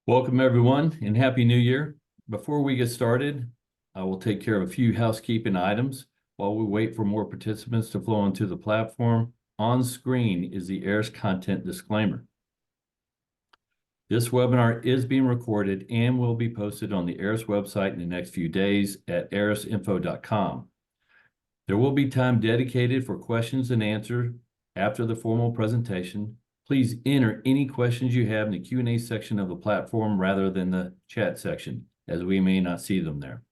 Welcome, everyone, and Happy New Year. Before we get started, I will take care of a few housekeeping items while we wait for more participants to flow onto the platform. On screen is the ERIS content disclaimer. This webinar is being recorded and will be posted on the ERIS website in the next few days at erisinfo.com. There will be time dedicated for questions and answers after the formal presentation. Please enter any questions you have in the Q&A section of the platform rather than the chat section, as we may not see them there.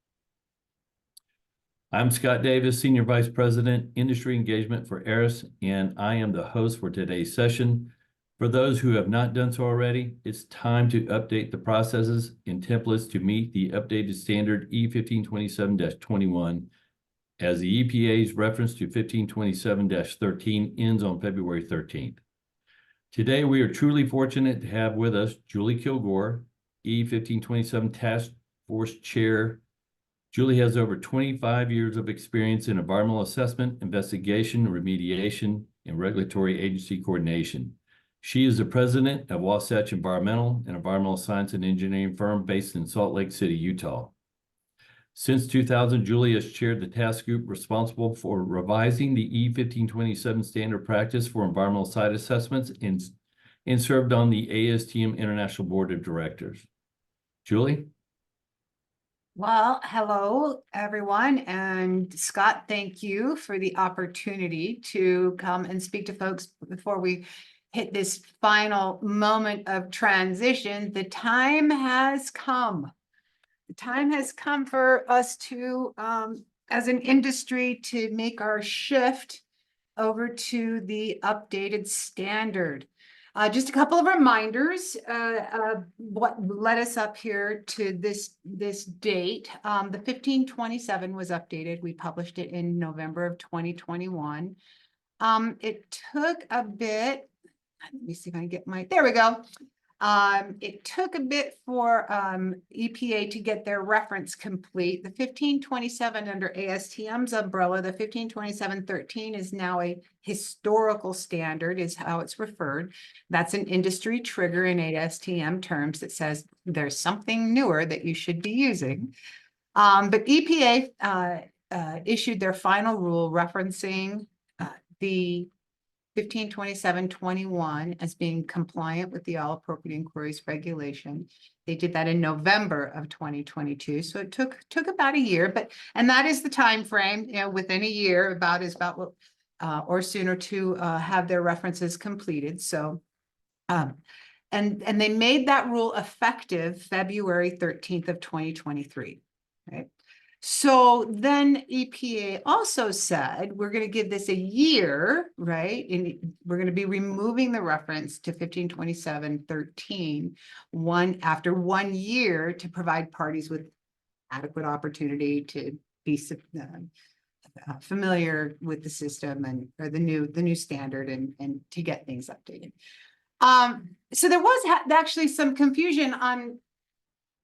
I'm Scott Davis, Senior Vice President, Industry Engagement for ERIS, and I am the host for today's session. For those who have not done so already, it's time to update the processes and templates to meet the updated standard E1527-21, as the EPA's reference to 1527-13 ends on February 13th. Today, we are truly fortunate to have with us Julie Kilgore, E1527 Task Force Chair. Julie has over 25 years of experience in environmental assessment, investigation, remediation, and regulatory agency coordination. She is the president of Wasatch Environmental, an environmental science and engineering firm based in Salt Lake City, Utah. Since 2000, Julie has chaired the task group responsible for revising the E1527 standard practice for environmental site assessments and served on the ASTM International Board of Directors. Julie? Well, hello, everyone. And Scott, thank you for the opportunity to come and speak to folks before we hit this final moment of transition. The time has come. The time has come for us to, as an industry, to make our shift over to the updated standard. Just a couple of reminders, what led us up here to this date. The 1527 was updated. We published it in November of 2021. It took a bit, let me see if I can get there we go. It took a bit for EPA to get their reference complete. The 1527 under ASTM's umbrella, the 1527-13 is now a historical standard, is how it's referred. That's an industry trigger in ASTM terms that says there's something newer that you should be using. But EPA issued their final rule referencing the 1527-21 as being compliant with the All Appropriate Inquiries regulation. They did that in November of 2022. So it took about a year, and that is the time frame, within a year, about what or sooner to have their references completed. So and they made that rule effective February 13th of 2023. Right. So then EPA also said, we're going to give this a year, right? And we're going to be removing the reference to 1527-13 after 1 year to provide parties with adequate opportunity to be familiar with the system or the new standard and to get things updated. So there was actually some confusion on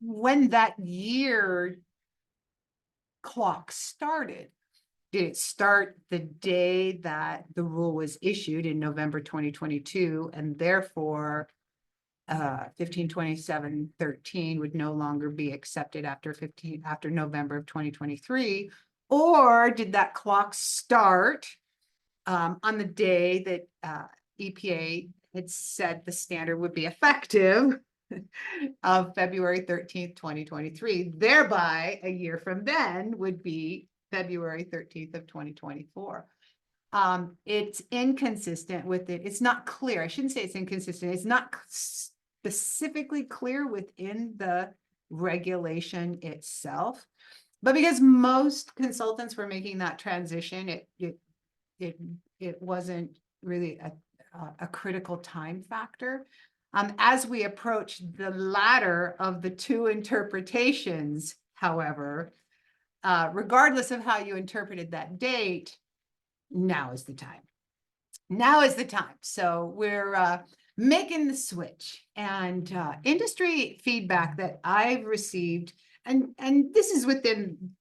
when that year clock started. Did it start the day that the rule was issued in November 2022, and therefore 1527-13 would no longer be accepted after November of 2023? Or did that clock start on the day that EPA had said the standard would be effective of February 13th, 2023, thereby a year from then would be February 13th of 2024. It's inconsistent with it. It's not clear. I shouldn't say it's inconsistent. It's not specifically clear within the regulation itself. But because most consultants were making that transition, it wasn't really a critical time factor. As we approach the latter of the two interpretations, however, regardless of how you interpreted that date, now is the time. Now is the time. So we're making the switch, and industry feedback that I've received, and this is within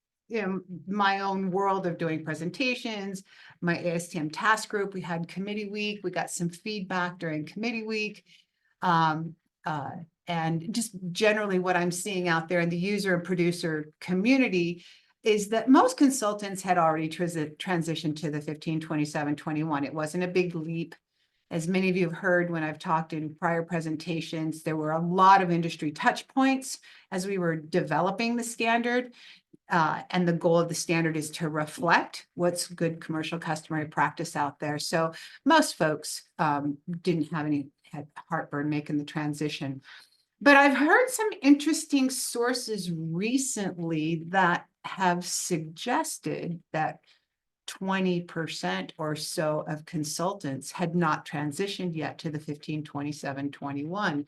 my own world of doing presentations, my ASTM task group. We had committee week. We got some feedback during committee week. and just generally what I'm seeing out there in the user and producer community is that most consultants had already transitioned to the 1527-21. It wasn't a big leap. As many of you have heard when I've talked in prior presentations, there were a lot of industry touch points as we were developing the standard. And the goal of the standard is to reflect what's good commercial customary practice out there. So most folks didn't have any heartburn making the transition. But I've heard some interesting sources recently that have suggested that 20% or so of consultants had not transitioned yet to the 1527-21.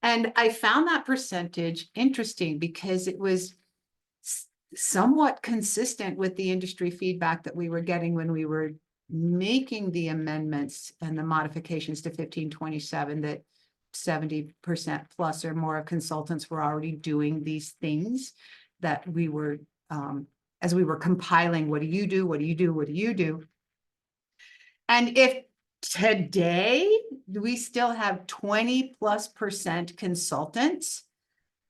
And I found that percentage interesting because it was somewhat consistent with the industry feedback that we were getting when we were making the amendments and the modifications to 1527, that 70% plus or more of consultants were already doing these things that we were, as we were compiling, what do you do? What do you do? What do you do? And if today we still have 20+% consultants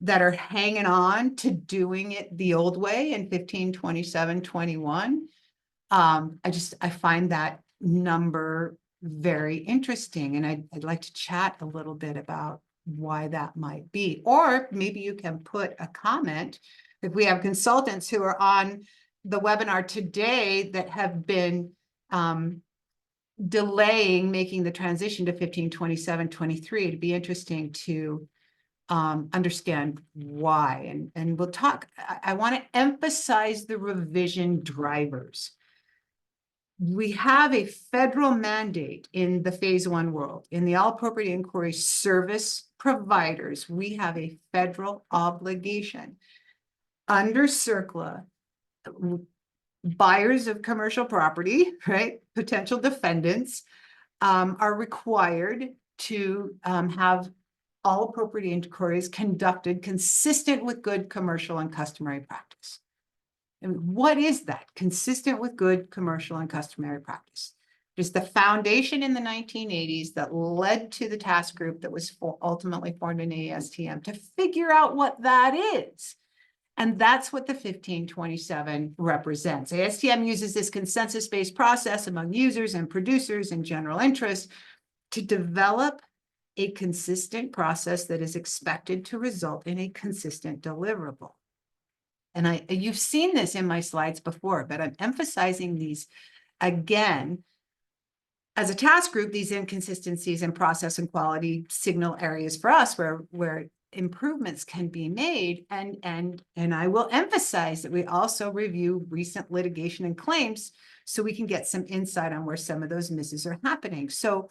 that are hanging on to doing it the old way in 1527-21, I find that number very interesting. And I'd like to chat a little bit about why that might be. Or maybe you can put a comment if we have consultants who are on the webinar today that have been delaying making the transition to 1527-23. It'd be interesting to understand why. And we'll talk, I want to emphasize the revision drivers. We have a federal mandate in the Phase I world. In the all appropriate inquiry service providers, we have a federal obligation. Under CERCLA, buyers of commercial property, right, potential defendants, are required to have all appropriate inquiries conducted consistent with good commercial and customary practice. And what is that? Consistent with good commercial and customary practice. Just the foundation in the 1980s that led to the task group that was ultimately formed in ASTM to figure out what that is. And that's what the 1527 represents. ASTM uses this consensus-based process among users and producers and general interest to develop a consistent process that is expected to result in a consistent deliverable. And you've seen this in my slides before, but I'm emphasizing these again. As a task group, these inconsistencies in process and quality signal areas for us where improvements can be made. And I will emphasize that we also review recent litigation and claims so we can get some insight on where some of those misses are happening. So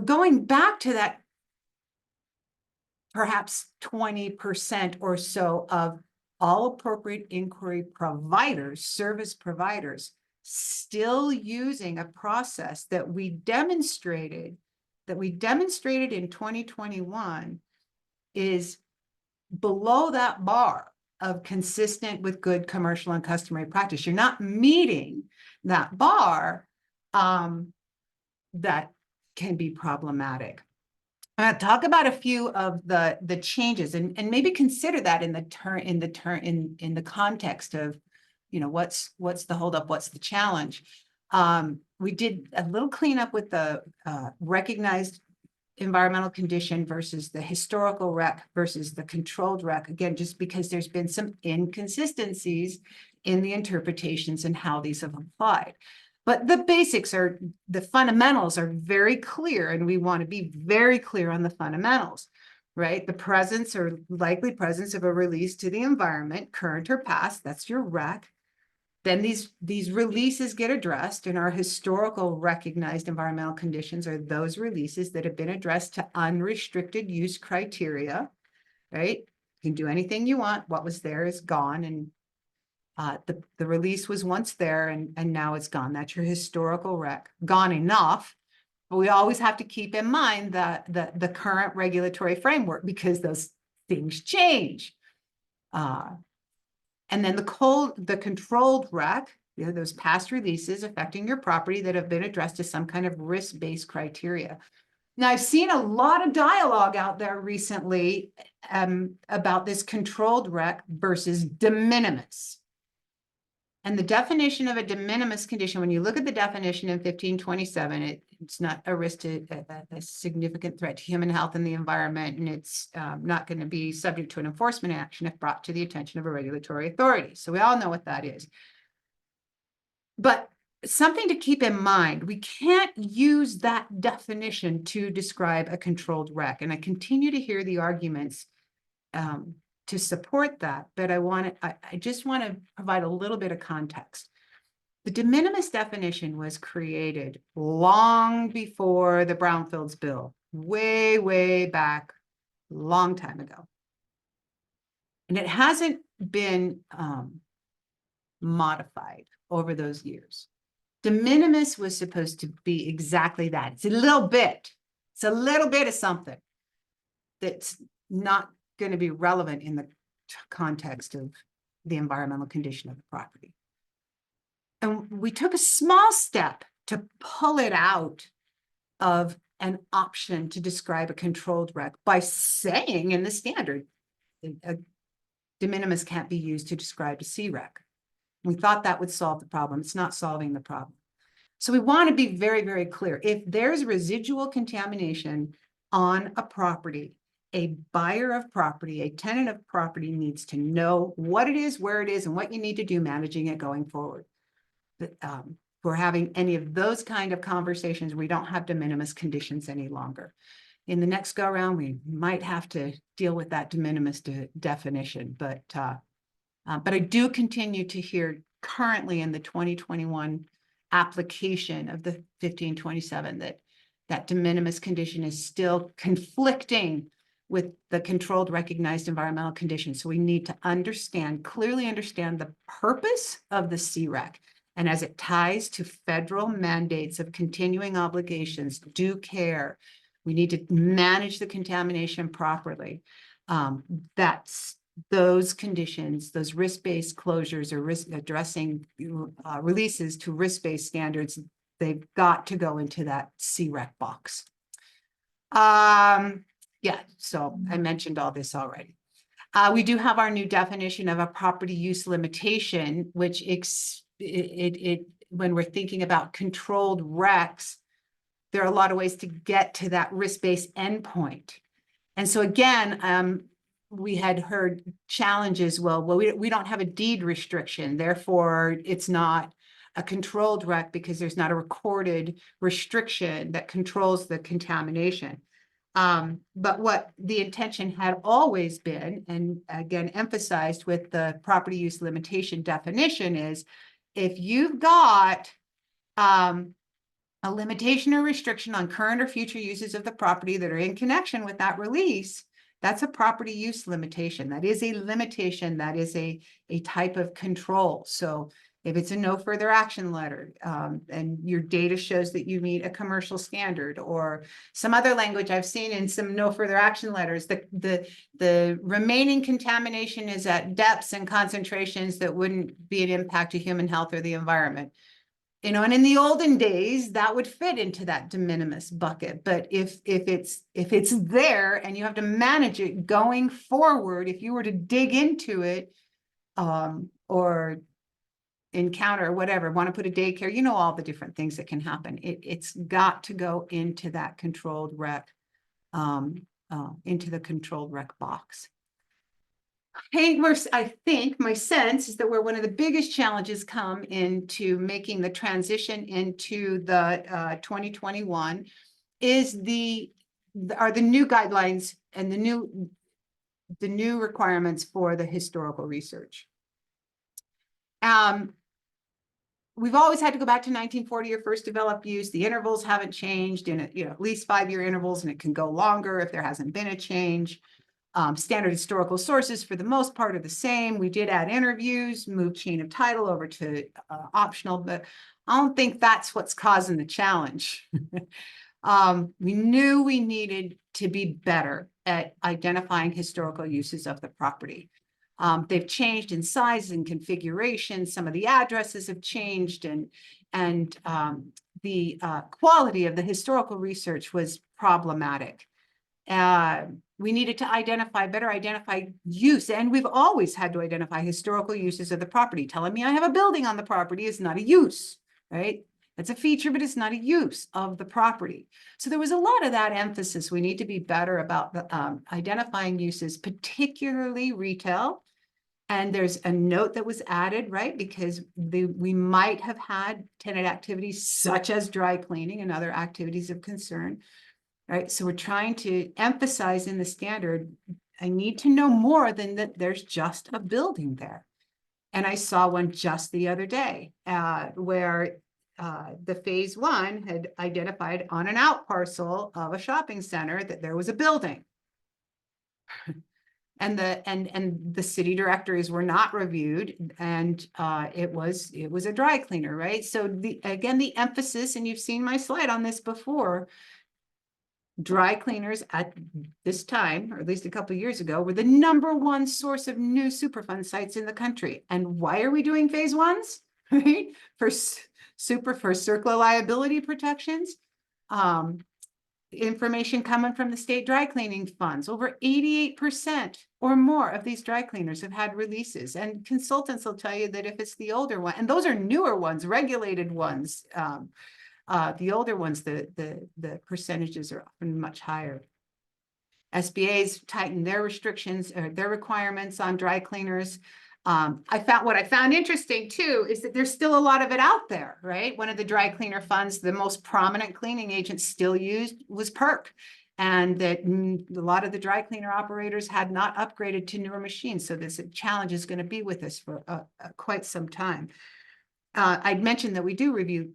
going back to that, perhaps 20% or so of all appropriate inquiry providers, service providers, still using a process that we demonstrated in 2021 is below that bar of consistent with good commercial and customary practice. You're not meeting that bar, that can be problematic. Talk about a few of the changes and maybe consider that in the context of, you know, what's the holdup, what's the challenge. We did a little cleanup with the recognized environmental condition versus the historical REC versus the controlled REC, again, just because there's been some inconsistencies in the interpretations and how these have applied. But the basics the fundamentals are very clear, and we want to be very clear on the fundamentals, right? The presence or likely presence of a release to the environment, current or past, that's your REC. Then these releases get addressed, and our historical recognized environmental conditions are those releases that have been addressed to unrestricted use criteria, right? You can do anything you want. What was there is gone, and the release was once there, and now it's gone. That's your historical REC. Gone enough, but we always have to keep in mind that the current regulatory framework, because those things change. And then the controlled REC, you know, those past releases affecting your property that have been addressed to some kind of risk-based criteria. Now, I've seen a lot of dialogue out there recently about this controlled rec versus de minimis. And the definition of a de minimis condition, when you look at the definition in 1527, it's not a risk to a significant threat to human health and the environment, and it's not going to be subject to an enforcement action if brought to the attention of a regulatory authority. So we all know what that is. But something to keep in mind, we can't use that definition to describe a controlled rec. And I continue to hear the arguments to support that, but I just want to provide a little bit of context. The de minimis definition was created long before the Brownfields bill, way, way back, long time ago. And it hasn't been modified over those years. De minimis was supposed to be exactly that. It's a little bit of something that's not going to be relevant in the context of the environmental condition of the property. And we took a small step to pull it out of an option to describe a controlled rec by saying in the standard, a de minimis can't be used to describe a CREC. We thought that would solve the problem. It's not solving the problem. So we want to be very, very clear. If there's residual contamination on a property, a buyer of property, a tenant of property needs to know what it is, where it is, and what you need to do managing it going forward. But if we're having any of those kind of conversations, we don't have de minimis conditions any longer. In the next go around, we might have to deal with that de minimis definition, but I do continue to hear currently in the 2021 application of the 1527 that de minimis condition is still conflicting with the controlled recognized environmental conditions. So we need to clearly understand the purpose of the CREC. And as it ties to federal mandates of continuing obligations, due care, we need to manage the contamination properly. That's those conditions, those risk-based closures or risk addressing releases to risk-based standards, they've got to go into that CREC box. Yeah, so I mentioned all this already. We do have our new definition of a property use limitation, which when we're thinking about controlled recs, there are a lot of ways to get to that risk-based endpoint. And so again, we had heard challenges, well, we don't have a deed restriction, therefore it's not a controlled rec because there's not a recorded restriction that controls the contamination. But what the intention had always been, and again emphasized with the property use limitation definition, is if you've got a limitation or restriction on current or future uses of the property that are in connection with that release, that's a property use limitation. That is a limitation. That is a type of control. So if it's a no further action letter and your data shows that you meet a commercial standard or some other language I've seen in some no further action letters, the remaining contamination is at depths and concentrations that wouldn't be an impact to human health or the environment. You know, and in the olden days, that would fit into that de minimis bucket. But if it's there and you have to manage it going forward, if you were to dig into it or encounter or whatever, want to put a daycare, you know, all the different things that can happen. It's got to go into that controlled rec, into the controlled rec box. I think my sense is that where one of the biggest challenges come into making the transition into the 2021 is the new guidelines and the new requirements for the historical research. We've always had to go back to 1940 or first developed use. The intervals haven't changed in at least 5-year intervals, and it can go longer if there hasn't been a change. Standard historical sources for the most part are the same. We did add interviews, move chain of title over to optional, but I don't think that's what's causing the challenge. We knew we needed to be better at identifying historical uses of the property. They've changed in size and configuration. Some of the addresses have changed, and quality of the historical research was problematic. We needed to better identify use, and we've always had to identify historical uses of the property. Telling me I have a building on the property is not a use, right? It's a feature, but it's not a use of the property. So there was a lot of that emphasis. We need to be better about identifying uses, particularly retail. And there's a note that was added, right? Because we might have had tenant activities such as dry cleaning and other activities of concern, right? So we're trying to emphasize in the standard, I need to know more than that there's just a building there. And I saw one just the other day where the Phase I had identified on an out parcel of a shopping center that there was a building. And the city directories were not reviewed, and it was a dry cleaner, right? So again, the emphasis, and you've seen my slide on this before, dry cleaners at this time, or at least a couple of years ago, were the #1 source of new Superfund sites in the country. And why are we doing Phase Is? Right? For circular liability protections. Information coming from the state dry cleaning funds. Over 88% or more of these dry cleaners have had releases. And consultants will tell you that if it's the older one, and those are newer ones, regulated ones, the older ones, the percentages are often much higher. SBA's tightened their restrictions or their requirements on dry cleaners. What I found interesting too is that there's still a lot of it out there, right? One of the dry cleaner funds, the most prominent cleaning agent still used was PERC, and that a lot of the dry cleaner operators had not upgraded to newer machines. So this challenge is going to be with us for quite some time. I'd mentioned that we do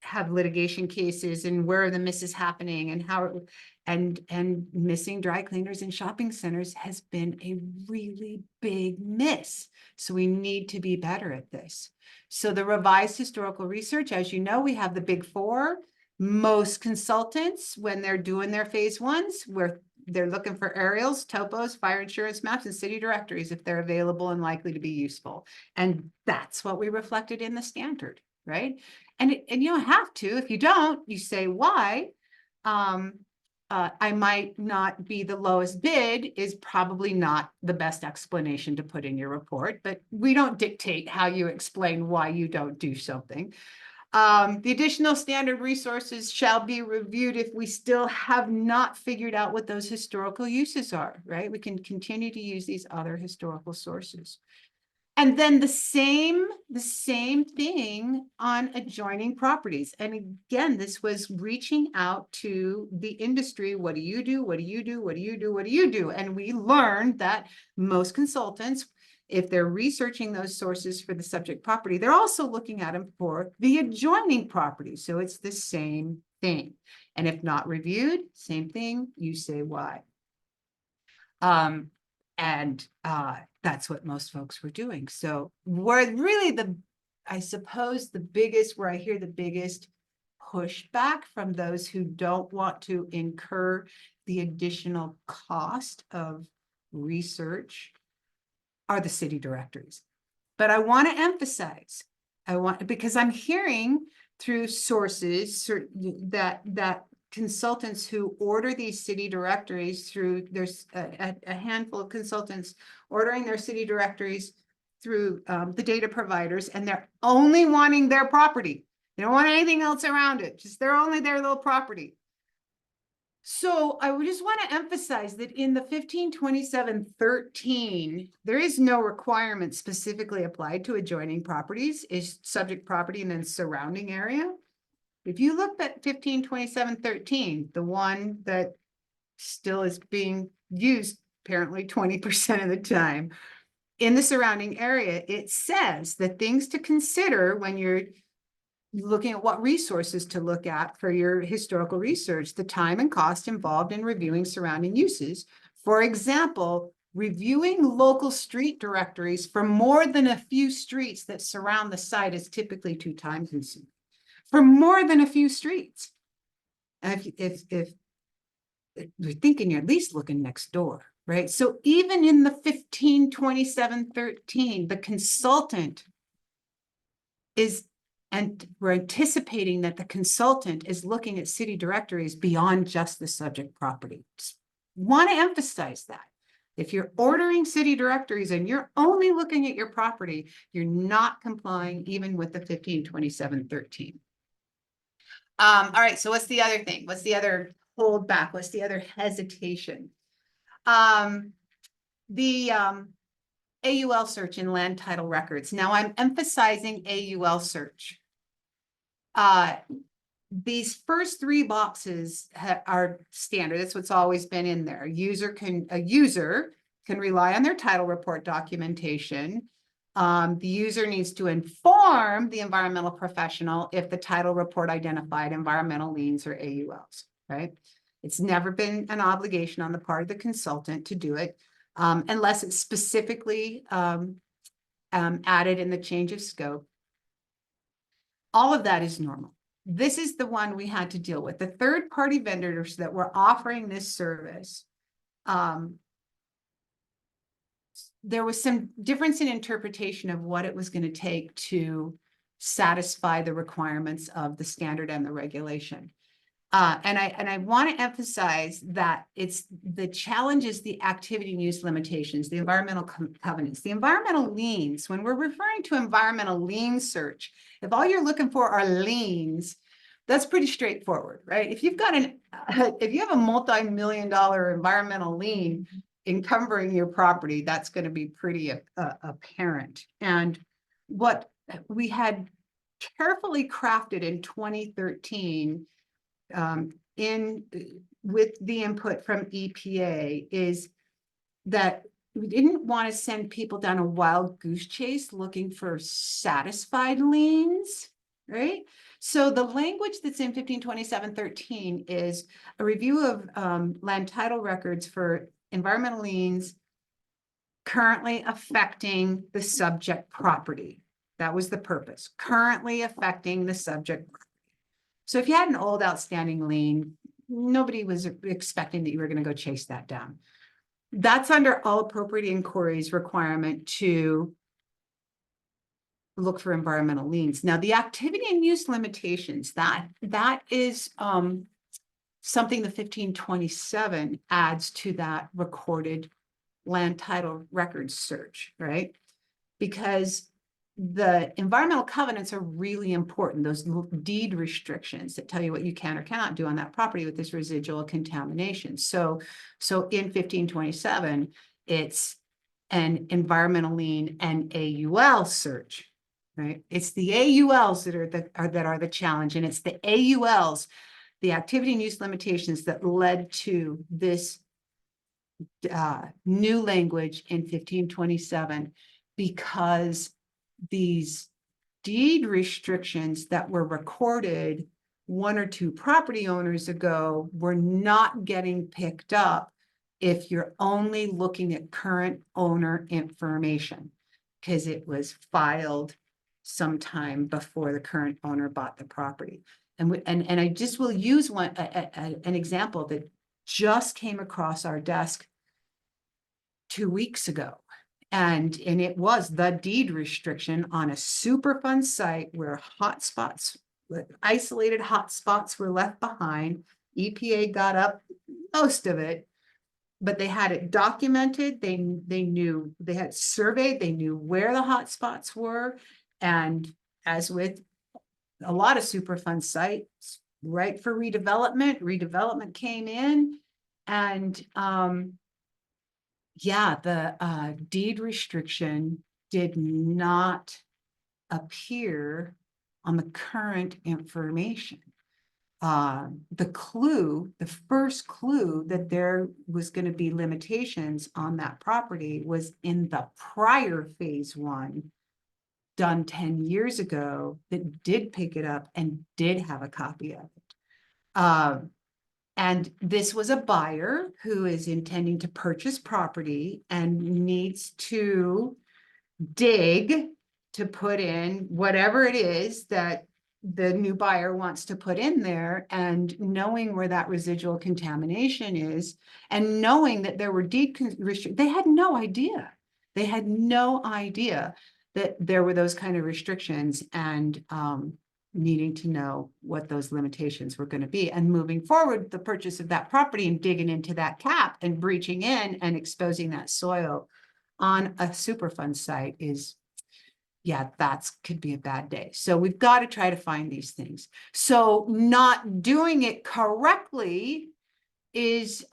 have litigation cases and where are the misses happening and how, and missing dry cleaners in shopping centers has been a really big miss. So we need to be better at this. So the revised historical research, as you know, we have the big four. Most consultants, when they're doing their Phase Is, where they're looking for aerials, topos, fire insurance maps, and city directories if they're available and likely to be useful. And that's what we reflected in the standard, right? And you don't have to. If you don't, you say why. I might not be the lowest bid is probably not the best explanation to put in your report, but we don't dictate how you explain why you don't do something. The additional standard resources shall be reviewed if we still have not figured out what those historical uses are, right? We can continue to use these other historical sources. And then the same thing on adjoining properties. And again, this was reaching out to the industry. What do you do? What do you do? What do you do? What do you do? And we learned that most consultants, if they're researching those sources for the subject property, they're also looking at them for the adjoining property. So it's the same thing. And if not reviewed, same thing, you say why. That's what most folks were doing. So where really I suppose where I hear the biggest pushback from those who don't want to incur the additional cost of research are the city directories. But I want to emphasize, because I'm hearing through sources that consultants who order these city directories through, there's a handful of consultants ordering their city directories through the data providers, and they're only wanting their property. They don't want anything else around it. They're only their little property. So I would just want to emphasize that in the 1527-13, there is no requirement specifically applied to adjoining properties, is subject property and then surrounding area. If you look at 1527-13, the one that still is being used apparently 20% of the time in the surrounding area, it says that things to consider when you're looking at what resources to look at for your historical research, the time and cost involved in reviewing surrounding uses. For example, reviewing local street directories for more than a few streets that surround the site is typically too time consuming. For more than a few streets. And if you're thinking, you're at least looking next door, right? So even in the 1527-13, the consultant is And we're anticipating that the consultant is looking at city directories beyond just the subject property. Just want to emphasize that. If you're ordering city directories and you're only looking at your property, you're not complying even with the 1527-13. All right, so what's the other thing? What's the other holdback? What's the other hesitation? The AUL search in land title records. Now I'm emphasizing AUL search. These first three boxes are standard. That's what's always been in there. A user can rely on their title report documentation. The user needs to inform the environmental professional if the title report identified environmental liens or AULs, right? It's never been an obligation on the part of the consultant to do it, unless it's specifically added in the change of scope. All of that is normal. This is the one we had to deal with. The third-party vendors that were offering this service, there was some difference in interpretation of what it was going to take to satisfy the requirements of the standard and the regulation. And I want to emphasize that the challenge is the activity and use limitations, the environmental covenants, the environmental liens. When we're referring to environmental lien search, if all you're looking for are liens, that's pretty straightforward, right? If you've got if you have a multi-million-dollar environmental lien encumbering your property, that's going to be pretty apparent. And what we had carefully crafted in 2013 with the input from EPA is that we didn't want to send people down a wild goose chase looking for satisfied liens, right? So the language that's in 1527-13 is a review of land title records for environmental liens currently affecting the subject property. That was the purpose, currently affecting the subject property. So if you had an old outstanding lien, nobody was expecting that you were going to go chase that down. That's under all appropriate inquiries requirement to look for environmental liens. Now, the activity and use limitations, that is something the 1527 adds to that recorded land title records search, right? Because the environmental covenants are really important, those deed restrictions that tell you what you can or cannot do on that property with this residual contamination. So in 1527, it's an environmental lien and AUL search, right? It's the AULs that are the challenge, and it's the AULs, the activity and use limitations, that led to this new language in 1527, because these deed restrictions that were recorded 1 or 2 property owners ago were not getting picked up if you're only looking at current owner information, because it was filed sometime before the current owner bought the property. And I just will use an example that just came across our desk 2 weeks ago. And it was the deed restriction on a Superfund site where hotspots, isolated hotspots, were left behind. EPA got up most of it, but they had it documented. They knew, they had surveyed, they knew where the hotspots were. And as with a lot of Superfund sites, right for redevelopment came in, and yeah, the deed restriction did not appear on the current information. The first clue that there was going to be limitations on that property was in the prior Phase I, done 10 years ago, that did pick it up and did have a copy of it. And this was a buyer who is intending to purchase property and needs to dig to put in whatever it is that the new buyer wants to put in there, and knowing where that residual contamination is, and knowing that there were deed restrictions. They had no idea. They had no idea that there were those kind of restrictions, and needing to know what those limitations were going to be. And moving forward, the purchase of that property and digging into that cap and breaching in and exposing that soil on a Superfund site is, yeah, could be a bad day. So we've got to try to find these things. So not doing it correctly is,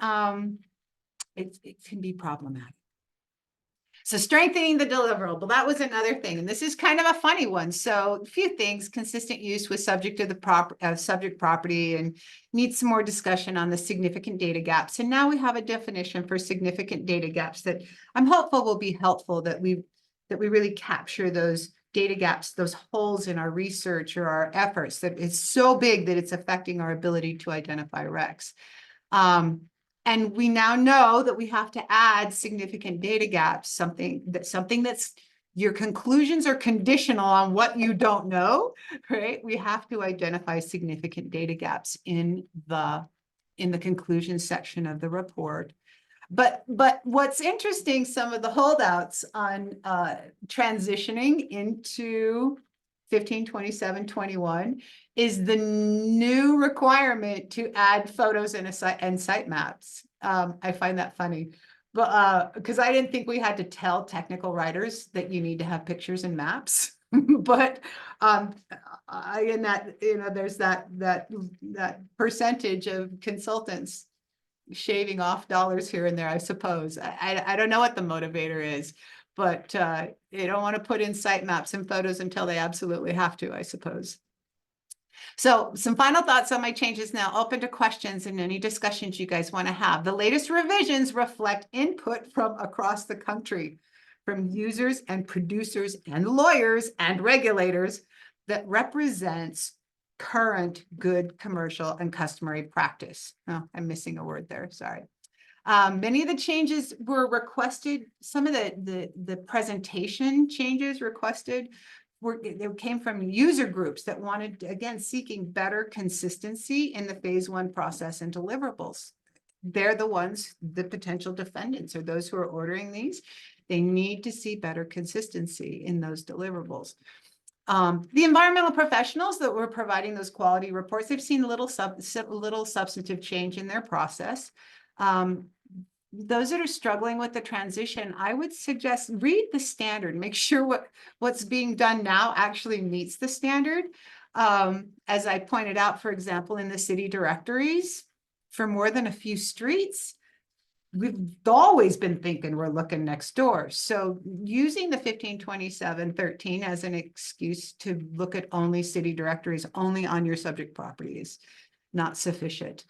it can be problematic. So strengthening the deliverable, that was another thing. And this is kind of a funny one. So a few things: consistent use with subject to the subject property, and needs some more discussion on the significant data gaps. And now we have a definition for significant data gaps that I'm hopeful will be helpful, that we really capture those data gaps, those holes in our research or our efforts that is so big that it's affecting our ability to identify RECs. And we now know that we have to add significant data gaps, something that's your conclusions are conditional on what you don't know, right? We have to identify significant data gaps in the conclusion section of the report. But what's interesting, some of the holdouts on transitioning into 1527-21 is the new requirement to add photos and site maps. I find that funny, but because I didn't think we had to tell technical writers that you need to have pictures and maps. But in that, there's that percentage of consultants shaving off dollars here and there, I suppose. I don't know what the motivator is, but they don't want to put in site maps and photos until they absolutely have to, I suppose. So some final thoughts on my changes now. Open to questions and any discussions you guys want to have. The latest revisions reflect input from across the country, from users and producers and lawyers and regulators, that represents current good commercial and customary practice. Oh, I'm missing a word there, sorry. Many of the changes were requested. Some of the presentation changes requested they came from user groups that wanted, again, seeking better consistency in the phase one process and deliverables. They're the ones, the potential defendants, or those who are ordering these. They need to see better consistency in those deliverables. The environmental professionals that were providing those quality reports, they've seen little substantive change in their process. Those that are struggling with the transition, I would suggest read the standard, make sure what's being done now actually meets the standard. As I pointed out, for example, in the city directories, for more than a few streets, we've always been thinking we're looking next door. So using the 1527-13 as an excuse to look at only city directories, only on your subject property, is not sufficient.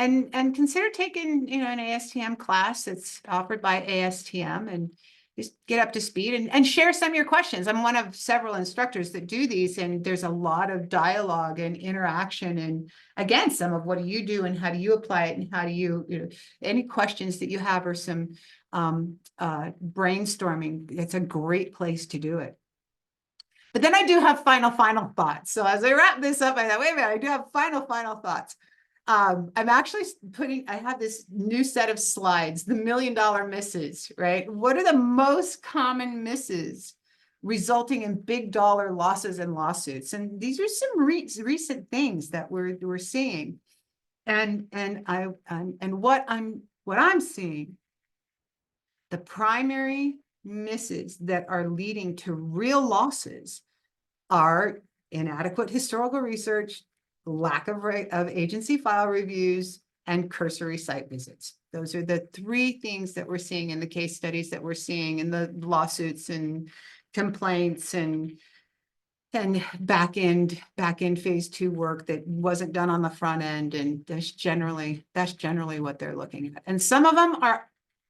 And consider taking, an ASTM class that's offered by ASTM, and just get up to speed and share some of your questions. I'm one of several instructors that do these, and there's a lot of dialogue and interaction. And again, some of what do you do and how do you apply it, and how do you, any questions that you have, or some brainstorming, it's a great place to do it. But then I do have final thoughts. So as I wrap this up, I thought, wait a minute, I do have final thoughts. I'm actually I have this new set of slides, the $1 million misses, right? What are the most common misses resulting in big dollar losses and lawsuits? And these are some recent things that we're seeing. And what I'm seeing, the primary misses that are leading to real losses are inadequate historical research, lack of agency file reviews, and cursory site visits. Those are the three things that we're seeing in the case studies, that we're seeing in the lawsuits and complaints and back end phase two work that wasn't done on the front end. And that's generally what they're looking at. And some of them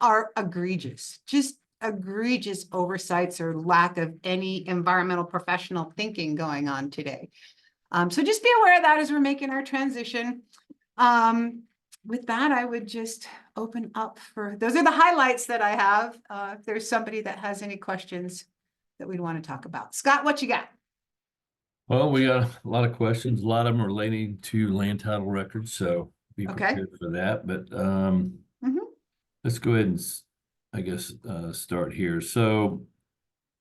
are egregious, just egregious oversights or lack of any environmental professional thinking going on today. So just be aware of that as we're making our transition. With that, I would just open up for, those are the highlights that I have. If there's somebody that has any questions that we'd want to talk about. Scott, what you got? Well, we got a lot of questions. A lot of them are relating to land title records, so be prepared for that. But let's go ahead and, I guess, start here. So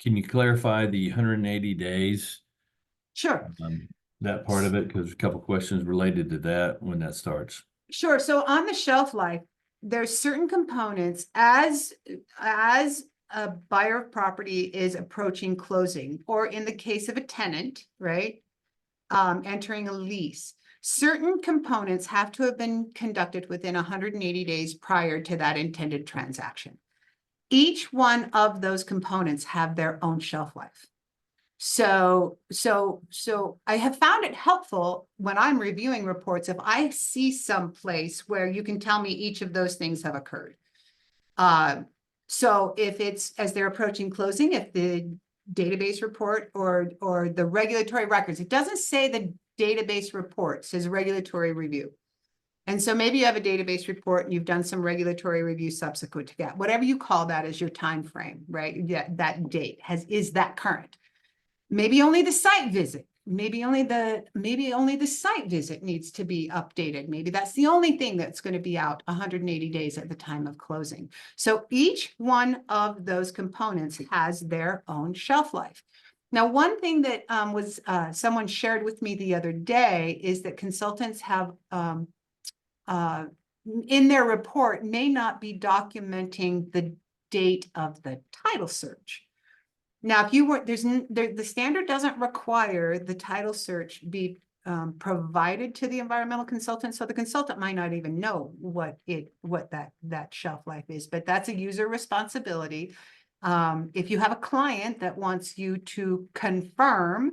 Can you clarify the 180 days, Sure. that part of it? Because a couple questions related to that when that starts. Sure. So on the shelf life, there's certain components as a buyer of property is approaching closing, or in the case of a tenant, right? Entering a lease, certain components have to have been conducted within 180 days prior to that intended transaction. Each one of those components have their own shelf life. So I have found it helpful when I'm reviewing reports, if I see some place where you can tell me each of those things have occurred. So if it's as they're approaching closing, if the database report or the regulatory records, it doesn't say the database report, it says regulatory review. And so maybe you have a database report and you've done some regulatory review subsequent to that, whatever you call that as your time frame, right? Yeah, that date is that current. Maybe only the site visit, maybe only the site visit needs to be updated. Maybe that's the only thing that's going to be out 180 days at the time of closing. So each one of those components has their own shelf life. Now, one thing that someone shared with me the other day is that consultants have in their report may not be documenting the date of the title search. Now, if you were, the standard doesn't require the title search be provided to the environmental consultant, so the consultant might not even know what that shelf life is, but that's a user responsibility. If you have a client that wants you to confirm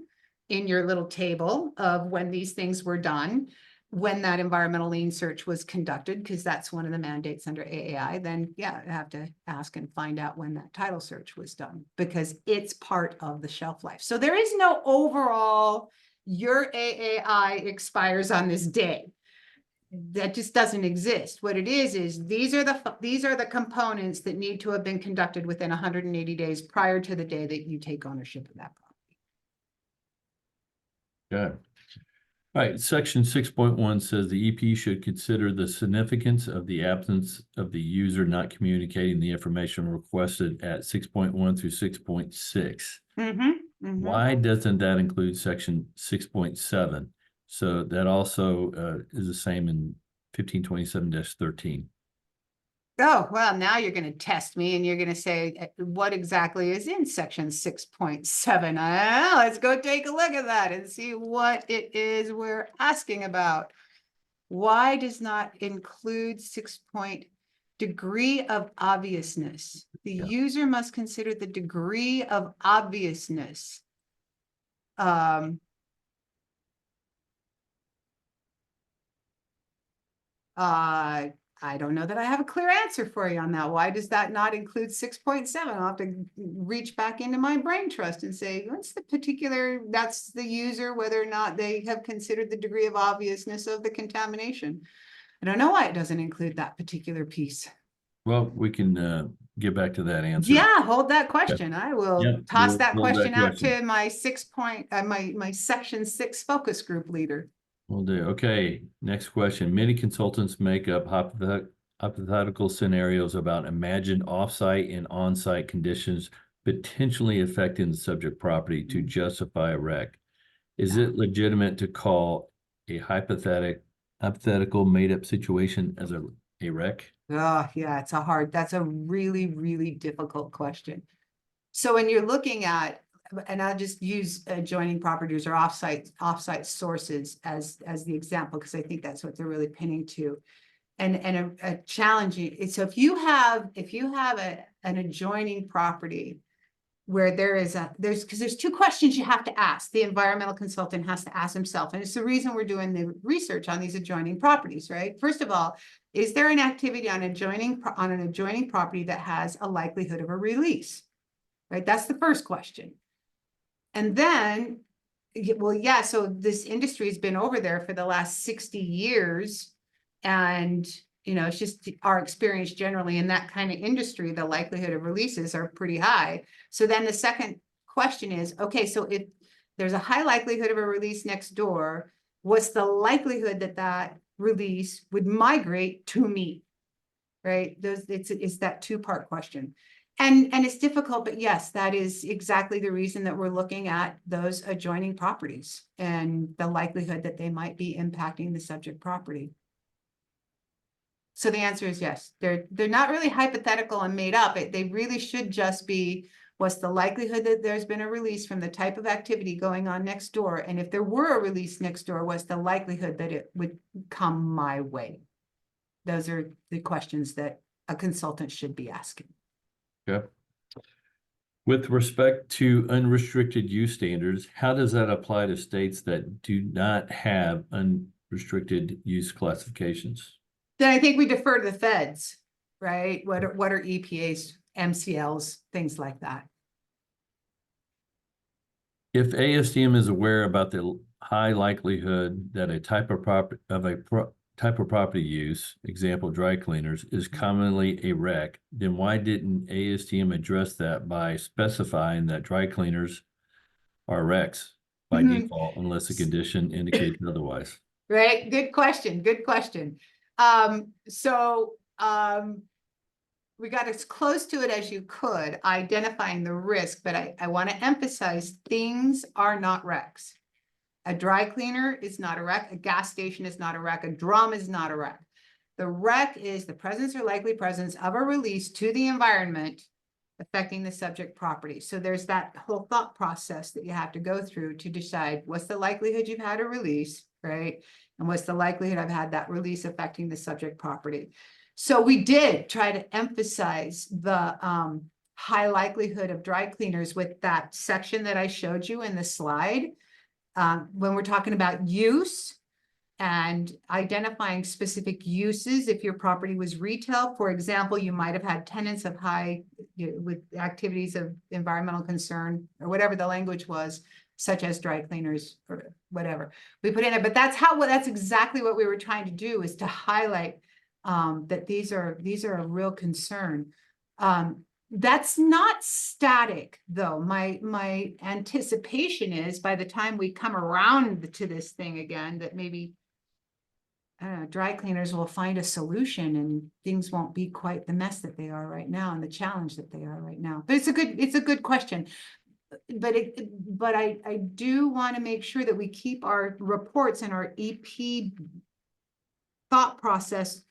in your little table of when these things were done, when that environmental lien search was conducted, because that's one of the mandates under AAI, then yeah, I have to ask and find out when that title search was done, because it's part of the shelf life. So there is no overall, your AAI expires on this day. That just doesn't exist. What it is these are the components that need to have been conducted within 180 days prior to the day that you take ownership of that property. Okay. All right, section 6.1 says the EP should consider the significance of the absence of the user not communicating the information requested at 6.1 through 6.6. Why doesn't that include section 6.7? So that also is the same in 1527-13. Oh, well, now you're going to test me and you're going to say what exactly is in section 6.7. Let's go take a look at that and see what it is we're asking about. Why does not include degree of obviousness? The user must consider the degree of obviousness. I don't know that I have a clear answer for you on that. Why does that not include 6.7? I'll have to reach back into my brain trust and say, what's the particular, that's the user, whether or not they have considered the degree of obviousness of the contamination. I don't know why it doesn't include that particular piece. Well, we can get back to that answer. Yeah, hold that question. I will toss that question out to my my section 6 focus group leader. Will do. Okay, next question. Many consultants make up hypothetical scenarios about imagined offsite and on-site conditions potentially affecting the subject property to justify a REC. Is it legitimate to call a hypothetical made-up situation as a REC? Oh, yeah, that's a really, really difficult question. So when you're looking at, and I'll just use adjoining properties or offsite sources as the example, because I think that's what they're really pinning to, and a challenging. So if you have an adjoining property where there's two questions you have to ask. The environmental consultant has to ask himself, and it's the reason we're doing the research on these adjoining properties, right? First of all, is there an activity on an adjoining property that has a likelihood of a release? Right, that's the first question. And then, well, yeah, so this industry has been over there for the last 60 years. And, it's just our experience generally in that kind of industry, the likelihood of releases are pretty high. So then the second question is, okay, so if there's a high likelihood of a release next door, what's the likelihood that that release would migrate to me? Right? It's that two-part question. And it's difficult, but yes, that is exactly the reason that we're looking at those adjoining properties and the likelihood that they might be impacting the subject property. So the answer is yes. They're not really hypothetical and made up. They really should just be, what's the likelihood that there's been a release from the type of activity going on next door? And if there were a release next door, what's the likelihood that it would come my way? Those are the questions that a consultant should be asking. Okay. With respect to unrestricted use standards, how does that apply to states that do not have unrestricted use classifications? Then I think we defer to the feds, right? What are EPA's, MCLs, things like that. If ASTM is aware about the high likelihood that a type of property use, example, dry cleaners, is commonly a REC, then why didn't ASTM address that by specifying that dry cleaners are RECs by default unless the condition indicates otherwise? Right, good question, good question. We got as close to it as you could, identifying the risk, but I want to emphasize things are not RECs. A dry cleaner is not a REC, a gas station is not a REC, a drum is not a REC. The REC is the presence or likely presence of a release to the environment affecting the subject property. So there's that whole thought process that you have to go through to decide what's the likelihood you've had a release, right? And what's the likelihood I've had that release affecting the subject property. So we did try to emphasize the high likelihood of dry cleaners with that section that I showed you in the slide. When we're talking about use and identifying specific uses, if your property was retail, for example, you might have had tenants of with activities of environmental concern or whatever the language was, such as dry cleaners or whatever we put in it. But that's exactly what we were trying to do, is to highlight that these are a real concern. That's not static, though. My anticipation is by the time we come around to this thing again, that maybe dry cleaners will find a solution and things won't be quite the mess that they are right now and the challenge that they are right now. But it's a good question. But I do want to make sure that we keep our reports and our EP thought process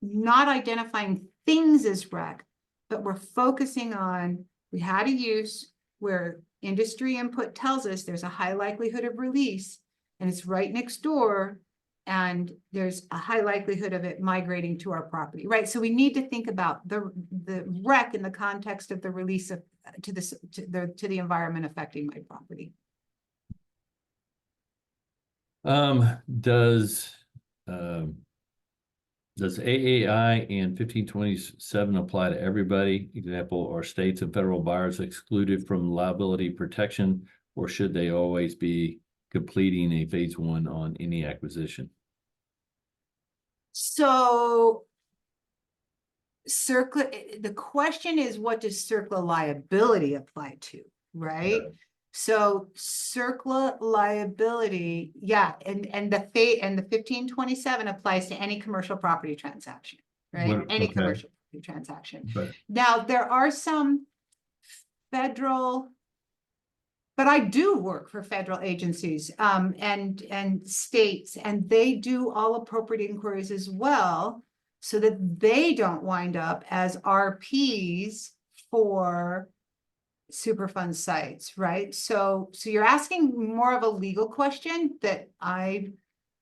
not identifying things as REC, but we're focusing on, we had a use where industry input tells us there's a high likelihood of release and it's right next door and there's a high likelihood of it migrating to our property, right? So we need to think about the REC in the context of the release of to the environment affecting my property. Does AAI and 1527 apply to everybody? Example, are states and federal buyers excluded from liability protection, or should they always be completing a phase one on any acquisition? So CRECs, the question is, what does CRECs liability apply to, right? Yeah. So CRECs liability, yeah, and the 1527 applies to any commercial property transaction, right? Any commercial property transaction. But now there are some federal, but I do work for federal agencies and states, and they do all appropriate inquiries as well, so that they don't wind up as RPs for Superfund sites, right? So you're asking more of a legal question that I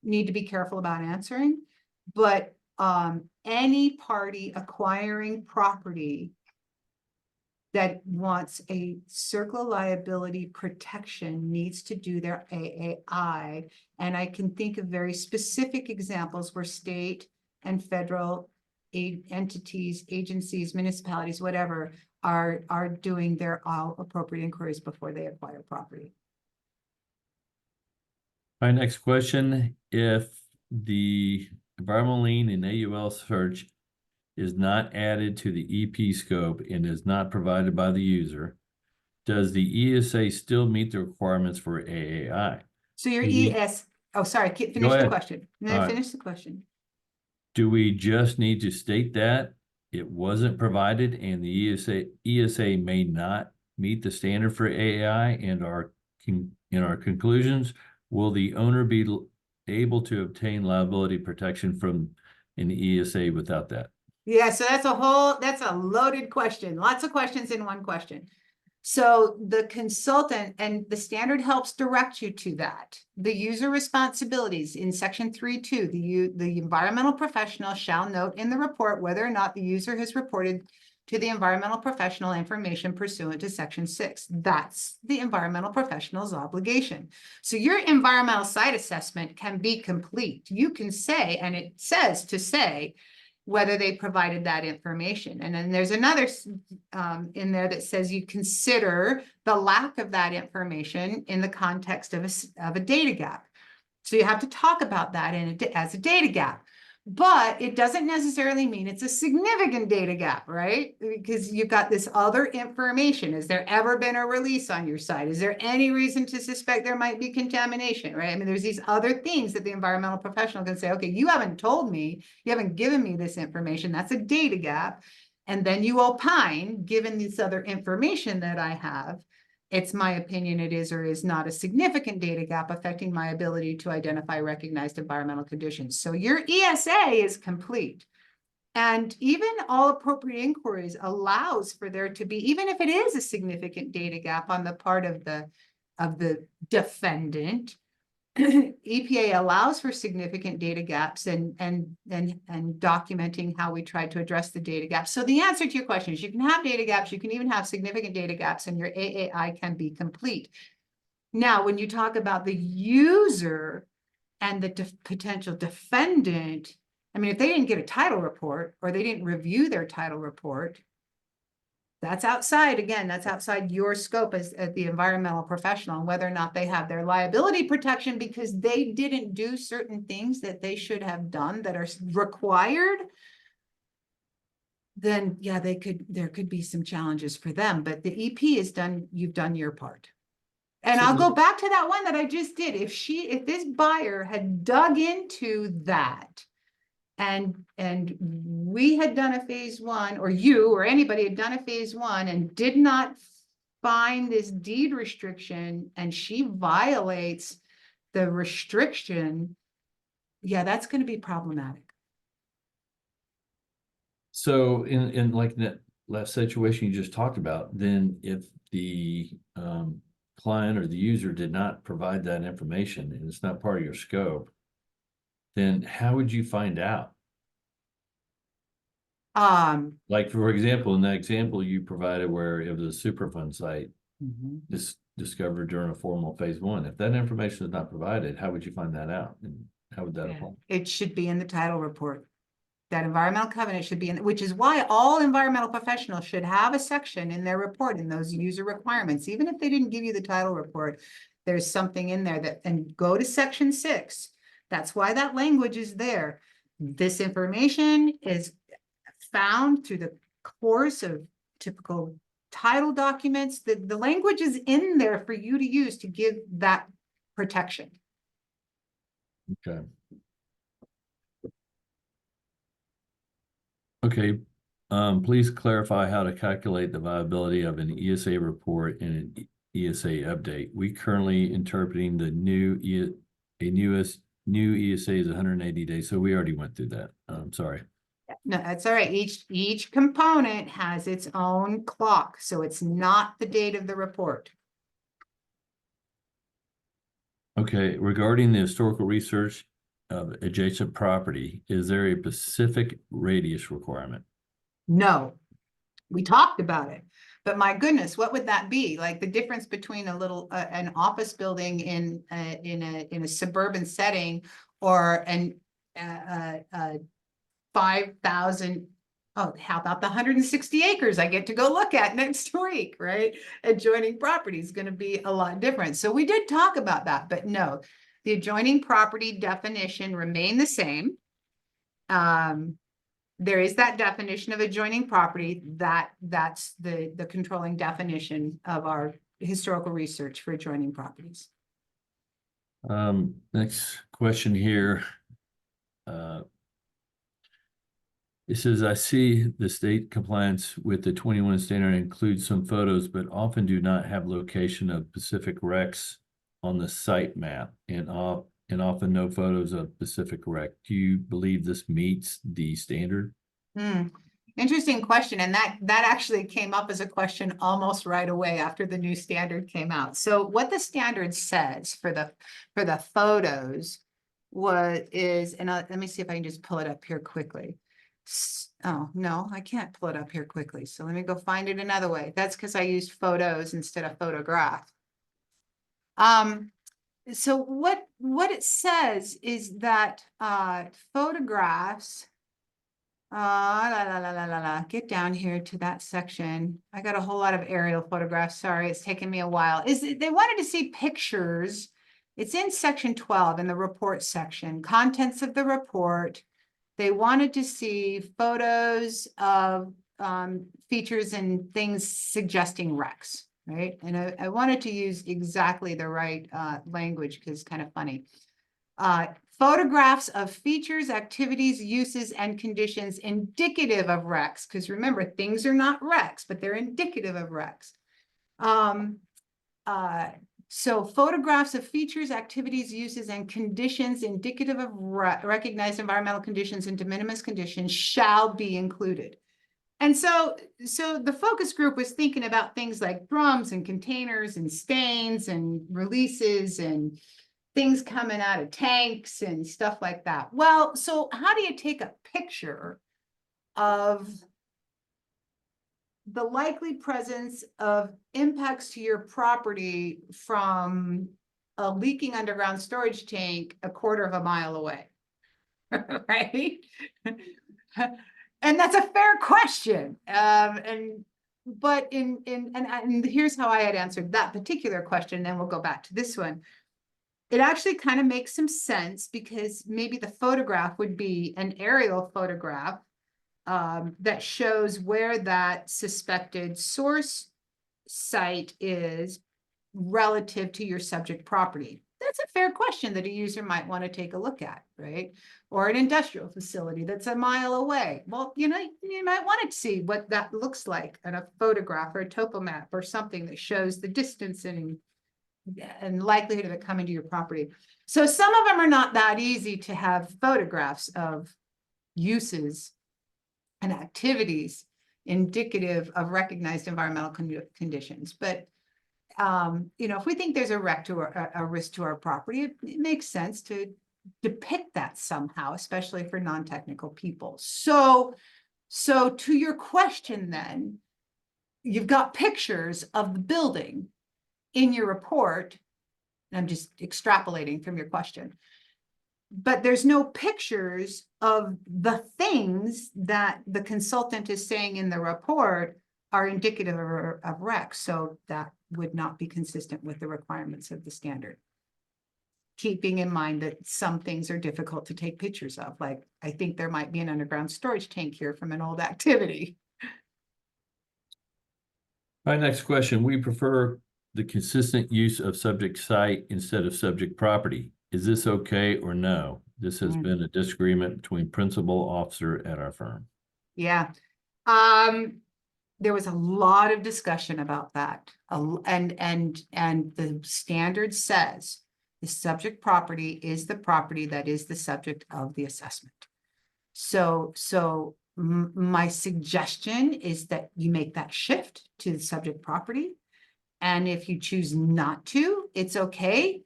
need to be careful about answering, but any party acquiring property that wants a CRECs liability protection needs to do their AAI. And I can think of very specific examples where state and federal entities, agencies, municipalities, whatever, are doing their all appropriate inquiries before they acquire property. My next question, if the environmental lien and AUL search is not added to the EP scope and is not provided by the user, does the ESA still meet the requirements for AAI? So your oh, sorry, finish the question. Finish the question. Do we just need to state that it wasn't provided and the ESA may not meet the standard for AI and in our conclusions, will the owner be able to obtain liability protection from an ESA without that? Yeah, so that's a loaded question. Lots of questions in one question. So the consultant, and the standard helps direct you to that. The user responsibilities in section 3.2, the environmental professional shall note in the report whether or not the user has reported to the environmental professional information pursuant to section 6. That's the environmental professional's obligation. So your environmental site assessment can be complete. You can say, and it says to say, whether they provided that information. And then there's another in there that says you consider the lack of that information in the context of a data gap. So you have to talk about that as a data gap. But it doesn't necessarily mean it's a significant data gap, right? Because you've got this other information. Has there ever been a release on your site? Is there any reason to suspect there might be contamination, right? I mean, there's these other things that the environmental professional can say, okay, you haven't told me, you haven't given me this information. That's a data gap. And then you opine, given this other information that I have, it's my opinion it is or is not a significant data gap affecting my ability to identify recognized environmental conditions. So your ESA is complete. And even all appropriate inquiries allows for there to be, even if it is a significant data gap on the part of the defendant, EPA allows for significant data gaps and documenting how we try to address the data gaps. So the answer to your question is you can have data gaps, you can even have significant data gaps, and your AAI can be complete. Now, when you talk about the user and the potential defendant, I mean, if they didn't get a title report or they didn't review their title report, that's outside, again, that's outside your scope as the environmental professional, and whether or not they have their liability protection because they didn't do certain things that they should have done that are required, then yeah, there could be some challenges for them. But the EP is done, you've done your part. And I'll go back to that one that I just did. If this buyer had dug into that, and we had done a phase 1, or you or anybody had done a phase 1 and did not find this deed restriction, and she violates the restriction, yeah, that's going to be problematic. So in like that last situation you just talked about, then if the client or the user did not provide that information and it's not part of your scope, then how would you find out? Like, for example, in that example you provided where it was a Superfund site discovered during a formal phase 1. If that information is not provided, how would you find that out? And how would that apply? It should be in the title report. That environmental covenant should be in, which is why all environmental professionals should have a section in their report in those user requirements. Even if they didn't give you the title report, there's something in there that, and go to section 6. That's why that language is there. This information is found through the course of typical title documents. The language is in there for you to use to give that protection. Okay. Okay, please clarify how to calculate the viability of an ESA report and an ESA update. We currently interpreting the new ESA is 180 days, so we already went through that. Sorry. No, that's all right. Each component has its own clock, so it's not the date of the report. Okay, regarding the historical research of adjacent property, is there a specific radius requirement? No, we talked about it, but my goodness, what would that be? Like the difference between a little an office building in a suburban setting or an 5,000. Oh, how about the 160 acres I get to go look at next week, right? Adjoining property is going to be a lot different. So we did talk about that, but no, the adjoining property definition remained the same. There is that definition of adjoining property, that's the controlling definition of our historical research for adjoining properties. Next question here. It says, I see the state compliance with the 21 standard includes some photos, but often do not have location of Pacific RECs on the site map and often no photos of Pacific REC. Do you believe this meets the standard? Interesting question. And that actually came up as a question almost right away after the new standard came out. So what the standard says for the photos let me see if I can just pull it up here quickly. Oh, no, I can't pull it up here quickly. So let me go find it another way. That's because I used photos instead of photograph. So what it says is that photographs, get down here to that section. I got a whole lot of aerial photographs. Sorry, it's taken me a while. They wanted to see pictures. It's in section 12 in the report section, contents of the report. They wanted to see photos of features and things suggesting RECs, right? And I wanted to use exactly the right language because it's kind of funny. Photographs of features, activities, uses, and conditions indicative of RECs. Because remember, things are not RECs, but they're indicative of RECs. So photographs of features, activities, uses, and conditions indicative of recognized environmental conditions and de minimis conditions shall be included. And so the focus group was thinking about things like drums and containers and stains and releases and things coming out of tanks and stuff like that. Well, so how do you take a picture of the likely presence of impacts to your property from a leaking underground storage tank a quarter of a mile away? Right? And that's a fair question. And here's how I had answered that particular question, then we'll go back to this one. It actually kind of makes some sense because maybe the photograph would be an aerial photograph that shows where that suspected source site is relative to your subject property. That's a fair question that a user might want to take a look at, right? Or an industrial facility that's a mile away. Well, you might want to see what that looks like in a photograph or a topo map or something that shows the distance and likelihood of it coming to your property. So some of them are not that easy to have photographs of uses and activities indicative of recognized environmental conditions. But, if we think there's a risk to our property, it makes sense to depict that somehow, especially for non-technical people. So to your question then, you've got pictures of the building in your report, and I'm just extrapolating from your question, but there's no pictures of the things that the consultant is saying in the report are indicative of RECs. So that would not be consistent with the requirements of the standard. Keeping in mind that some things are difficult to take pictures of, like I think there might be an underground storage tank here from an old activity. All right, next question. We prefer the consistent use of subject site instead of subject property. Is this okay or no? This has been a disagreement between principal officer at our firm. Yeah. There was a lot of discussion about that. And the standard says the subject property is the property that is the subject of the assessment. So my suggestion is that you make that shift to the subject property. And if you choose not to, it's okay.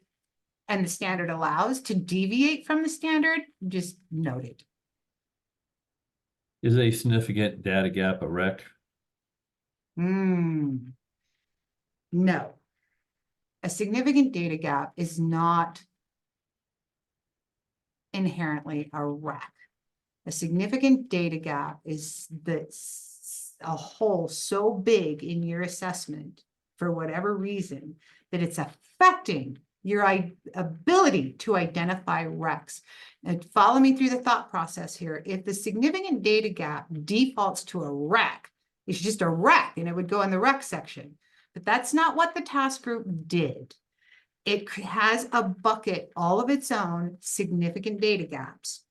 And the standard allows to deviate from the standard, just note it. Is a significant data gap a REC? No. A significant data gap is not inherently a REC. A significant data gap is a hole so big in your assessment for whatever reason that it's affecting your ability to identify RECs. And follow me through the thought process here. If the significant data gap defaults to a REC, it's just a REC and it would go in the REC section. But that's not what the task group did. It has a bucket all of its own significant data gaps.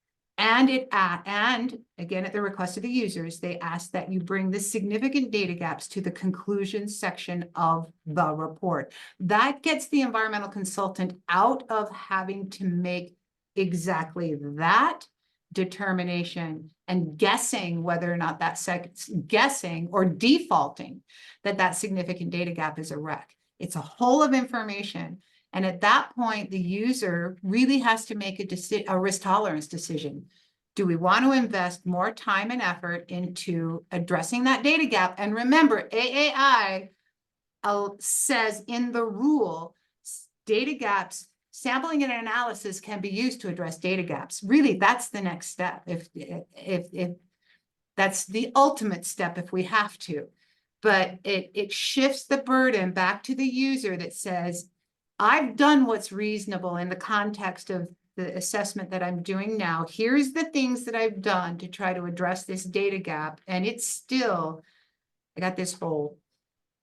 And and again, at the request of the users, they ask that you bring the significant data gaps to the conclusion section of the report. That gets the environmental consultant out of having to make exactly that determination and guessing whether or not guessing or defaulting that significant data gap is a REC. It's a whole of information. And at that point, the user really has to make a risk tolerance decision. Do we want to invest more time and effort into addressing that data gap? And remember, AAI says in the rule, data gaps, sampling and analysis can be used to address data gaps. Really, that's the next step. If that's the ultimate step if we have to. But it shifts the burden back to the user that says, I've done what's reasonable in the context of the assessment that I'm doing now. Here's the things that I've done to try to address this data gap. And it's still, I got this hole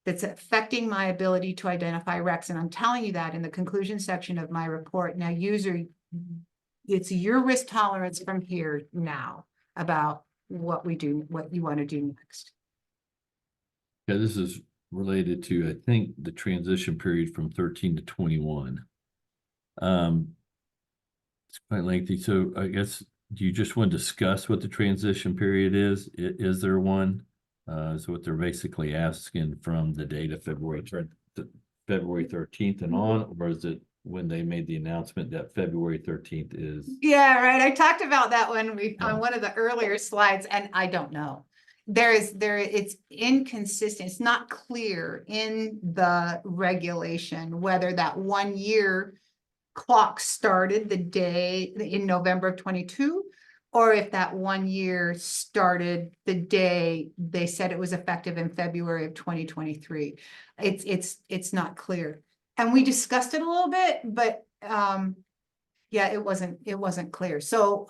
that's affecting my ability to identify RECs. And I'm telling you that in the conclusion section of my report. Now, user, it's your risk tolerance from here now about what we do, what you want to do next. Yeah, this is related to, I think, the transition period from 13 to 21. It's quite lengthy. So I guess, do you just want to discuss what the transition period is? Is there one? So what they're basically asking from the date of February 13th and on, or is it when they made the announcement that February 13th is? Yeah, right. I talked about that when on one of the earlier slides, and I don't know. It's inconsistent. It's not clear in the regulation whether that 1 year clock started the day in November of 22, or if that 1 year started the day they said it was effective in February of 2023. It's not clear. And we discussed it a little bit, but yeah, it wasn't clear. So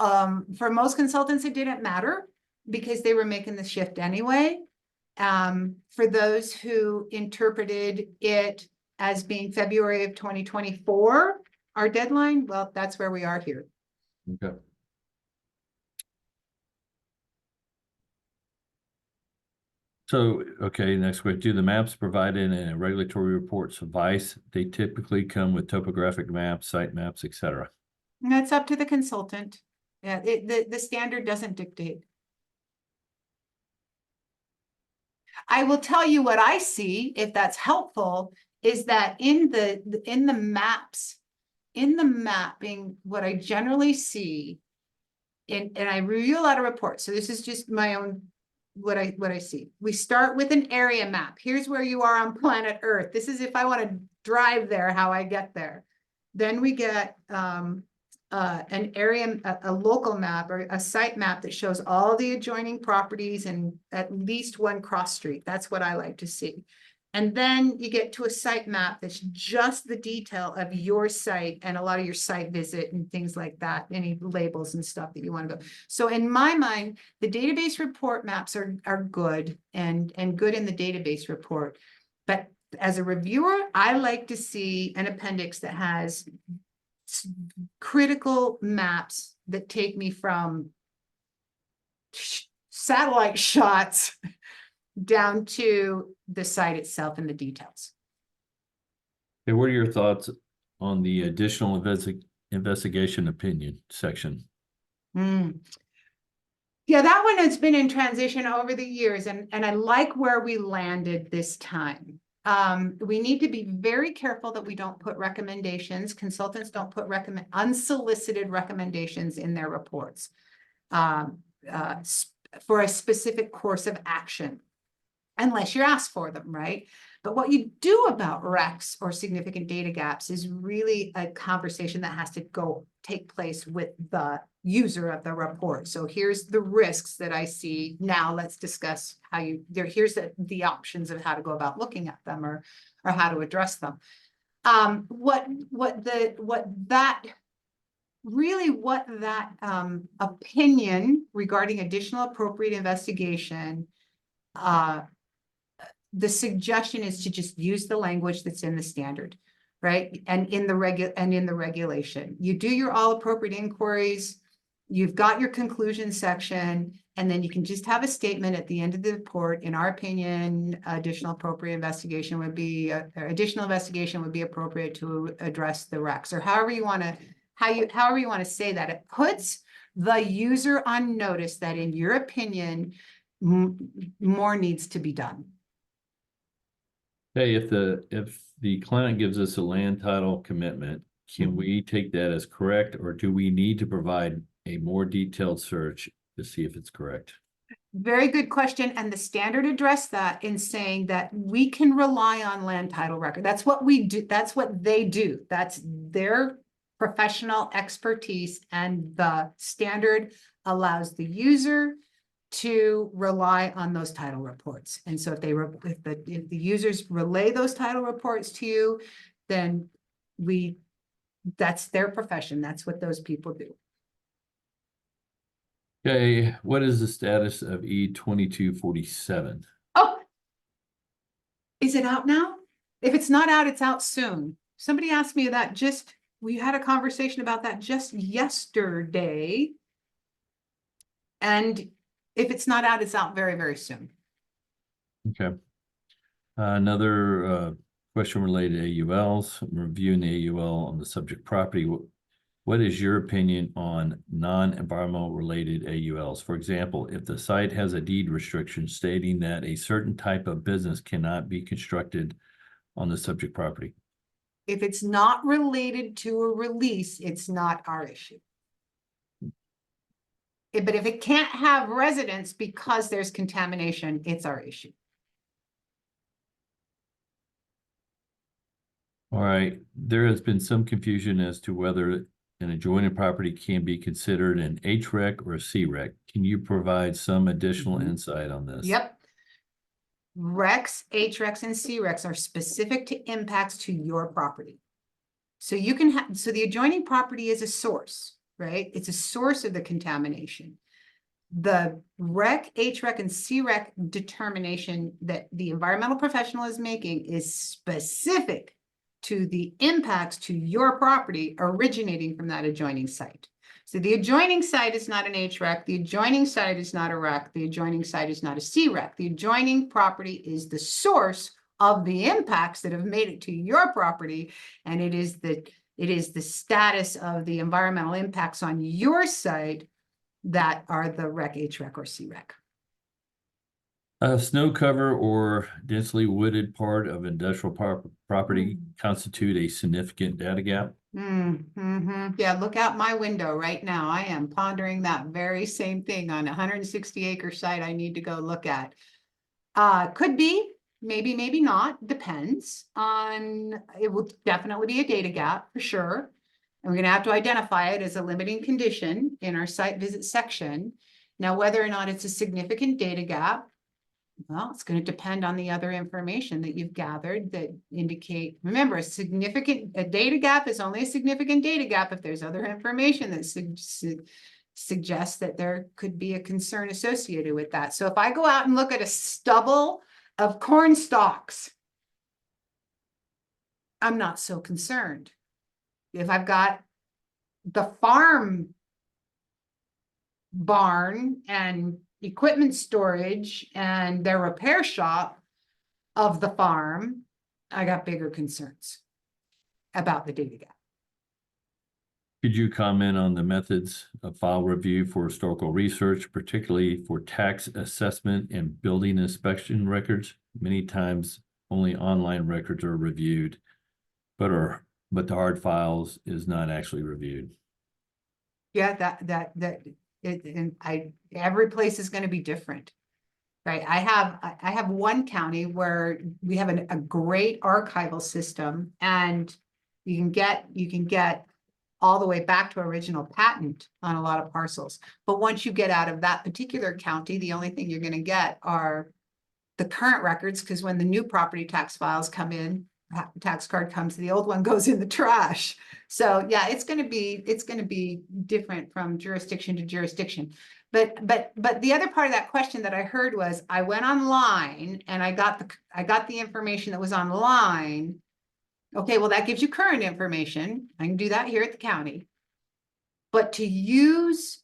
for most consultants, it didn't matter because they were making the shift anyway. For those who interpreted it as being February of 2024, our deadline, well, that's where we are here. Okay. So, okay, next question. Do the maps provided in a regulatory report suffice? They typically come with topographic maps, site maps, etc. And that's up to the consultant. Yeah, the standard doesn't dictate. I will tell you what I see, if that's helpful, is that in the maps, in the mapping, what I generally see, and I review a lot of reports, so this is just my own, what I see. We start with an area map. Here's where you are on planet Earth. This is if I want to drive there, how I get there. Then we get an area, a local map or a site map that shows all the adjoining properties and at least one cross street. That's what I like to see. And then you get to a site map that's just the detail of your site and a lot of your site visit and things like that, any labels and stuff that you want to go. So in my mind, the database report maps are good and good in the database report. But as a reviewer, I like to see an appendix that has critical maps that take me from satellite shots down to the site itself and the details. Okay, what are your thoughts on the additional investigation opinion section? Yeah, that one has been in transition over the years, and I like where we landed this time. We need to be very careful that we don't put recommendations. Consultants don't put unsolicited recommendations in their reports for a specific course of action, unless you're asked for them, right? But what you do about RECs or significant data gaps is really a conversation that has to take place with the user of the report. So here's the risks that I see. Now let's discuss here's the options of how to go about looking at them or how to address them. What that opinion regarding additional appropriate investigation, the suggestion is to just use the language that's in the standard, right? And in the regulation. You do your all appropriate inquiries. you've got your conclusion section, and then you can just have a statement at the end of the report. In our opinion, additional investigation would be appropriate to address the RECs, or however you want to, however you want to say that. It puts the user on notice that, in your opinion, more needs to be done. Hey, if the client gives us a land title commitment, can we take that as correct, or do we need to provide a more detailed search to see if it's correct? Very good question. And the standard addressed that in saying that we can rely on land title record. That's what we do. That's what they do. That's their professional expertise. And the standard allows the user to rely on those title reports. And so if the users relay those title reports to you, then that's their profession. That's what those people do. Okay, what is the status of E2247? Oh, is it out now? If it's not out, it's out soon. Somebody asked me that we had a conversation about that just yesterday. And if it's not out, it's out very, very soon. Okay. Another question related to AULs. I'm reviewing the AUL on the subject property. What is your opinion on non-environmental related AULs? For example, if the site has a deed restriction stating that a certain type of business cannot be constructed on the subject property. If it's not related to a release, it's not our issue. But if it can't have residents because there's contamination, it's our issue. All right, there has been some confusion as to whether an adjoining property can be considered an HREC or a CREC. Can you provide some additional insight on this? Yep. RECs, HRECs, and CRECs are specific to impacts to your property. So you can have, so the adjoining property is a source, right? It's a source of the contamination. The REC, HREC, and CREC determination that the environmental professional is making is specific to the impacts to your property originating from that adjoining site. So the adjoining site is not an HREC, the adjoining site is not a REC, the adjoining site is not a CREC. The adjoining property is the source of the impacts that have made it to your property, and it is the status of the environmental impacts on your site that are the REC, HREC, or CREC. Snow cover or densely wooded part of industrial property constitute a significant data gap. Yeah, look out my window right now. I am pondering that very same thing on a 160-acre site I need to go look at. Could be, maybe, maybe not, depends on, it will definitely be a data gap for sure. And we're going to have to identify it as a limiting condition in our site visit section. Now, whether or not it's a significant data gap, well, it's going to depend on the other information that you've gathered that indicate, remember, a data gap is only a significant data gap if there's other information that suggests that there could be a concern associated with that. So if I go out and look at a stubble of corn stalks, I'm not so concerned. If I've got the farm barn and equipment storage and their repair shop of the farm, I got bigger concerns about the data gap. Could you comment on the methods of file review for historical research, particularly for tax assessment and building inspection records? Many times only online records are reviewed, but the hard files is not actually reviewed. Yeah, every place is going to be different, right? I have one county where we have a great archival system, and you can get all the way back to original patent on a lot of parcels. But once you get out of that particular county, the only thing you're going to get are the current records, because when the new property tax files come in, tax card comes, the old one goes in the trash. So yeah, it's going to be different from jurisdiction to jurisdiction. But the other part of that question that I heard was, I went online and I got the information that was online. Okay, well, that gives you current information. I can do that here at the county. But to use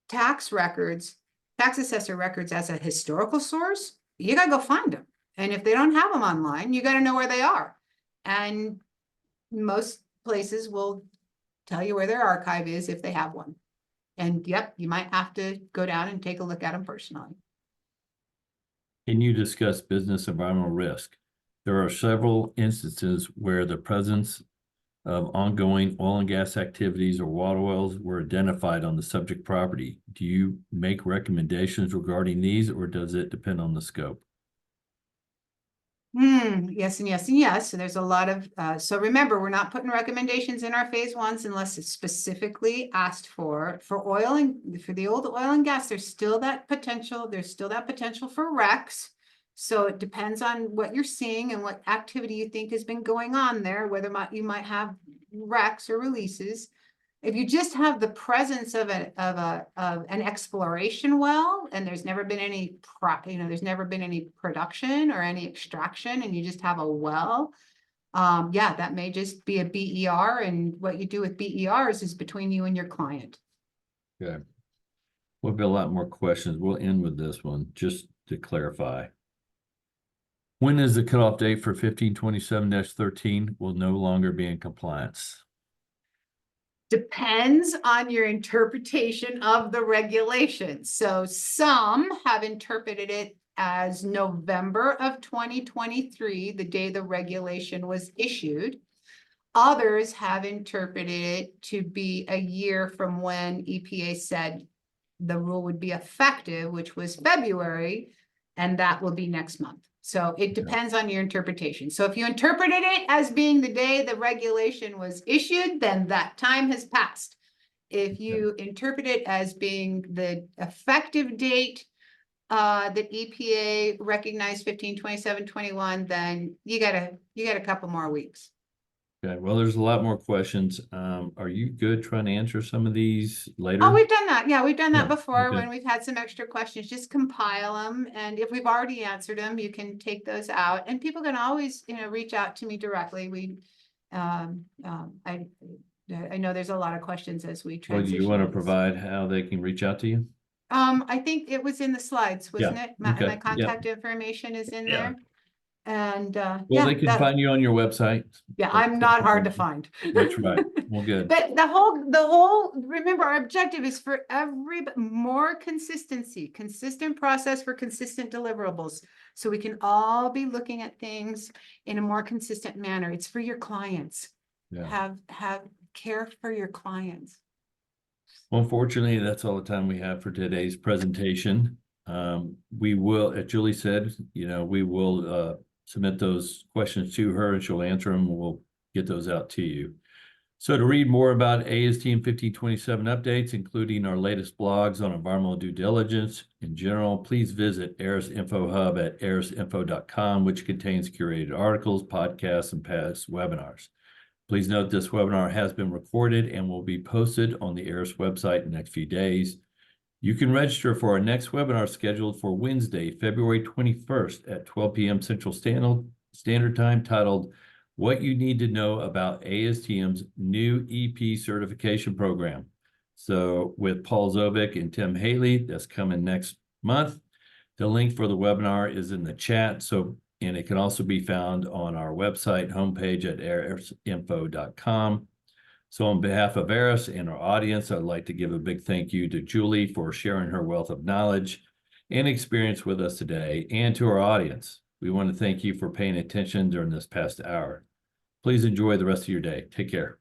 tax records, tax assessor records as a historical source, you gotta go find them. And if they don't have them online, you gotta know where they are. And most places will tell you where their archive is if they have one. And yep, you might have to go down and take a look at them personally. Can you discuss business environmental risk? There are several instances where the presence of ongoing oil and gas activities or water wells were identified on the subject property. Do you make recommendations regarding these, or does it depend on the scope? Yes, and yes, and yes. So there's a lot of, so remember, we're not putting recommendations in our phase ones unless it's specifically asked for oil and for the old oil and gas, there's still that potential. There's still that potential for RECs. So it depends on what you're seeing and what activity you think has been going on there, whether you might have RECs or releases. If you just have the presence of an exploration well, and there's never been any there's never been any production or any extraction, and you just have a well, yeah, that may just be a BER, and what you do with BERs is between you and your client. Okay. We'll be a lot more questions. We'll end with this one just to clarify. When is the cutoff date for 1527-13 will no longer be in compliance? Depends on your interpretation of the regulations. So some have interpreted it as November of 2023, the day the regulation was issued. Others have interpreted it to be a year from when EPA said the rule would be effective, which was February, and that will be next month. So it depends on your interpretation. So if you interpreted it as being the day the regulation was issued, then that time has passed. If you interpret it as being the effective date that EPA recognized 1527-21, then you got a couple more weeks. Okay, well, there's a lot more questions. Are you good trying to answer some of these later? Oh, we've done that. Yeah, we've done that Yeah, before okay. when we've had some extra questions. Just compile them, and if we've already answered them, you can take those out. And people can always, reach out to me directly. I know there's a lot of questions as we Well, do transition. you want to this. provide how they can reach out to you? I think it was in the slides, wasn't it? My Okay, contact information is in Yeah. there. And Well, yeah, they can find you on your website. yeah, I'm not hard to find. That's right. Well, good. But the whole, remember, our objective is for more consistency, consistent process for consistent deliverables. So we can all be looking at things in a more consistent manner. It's for your clients. Yeah. Have care for your clients. Well, unfortunately, that's all the time we have for today's presentation. We will, as Julie said, we will submit those questions to her and she'll answer them. We'll get those out to you. So to read more about ASTM 1527 updates, including our latest blogs on environmental due diligence in general, please visit ERIS Info Hub at erisinfo.com, which contains curated articles, podcasts, and past webinars. Please note this webinar has been recorded and will be posted on the ERIS website in the next few days. You can register for our next webinar scheduled for Wednesday, February 21st at 12 p.m. Central Standard Time, titled What You Need to Know About ASTM's New EP Certification Program. So with Paul Zovic and Tim Haley, that's coming next month. The link for the webinar is in the chat. And it can also be found on our website homepage at erisinfo.com. So on behalf of ERIS and our audience, I'd like to give a big thank you to Julie for sharing her wealth of knowledge and experience with us today, and to our audience. We want to thank you for paying attention during this past hour. Please enjoy the rest of your day. Take care.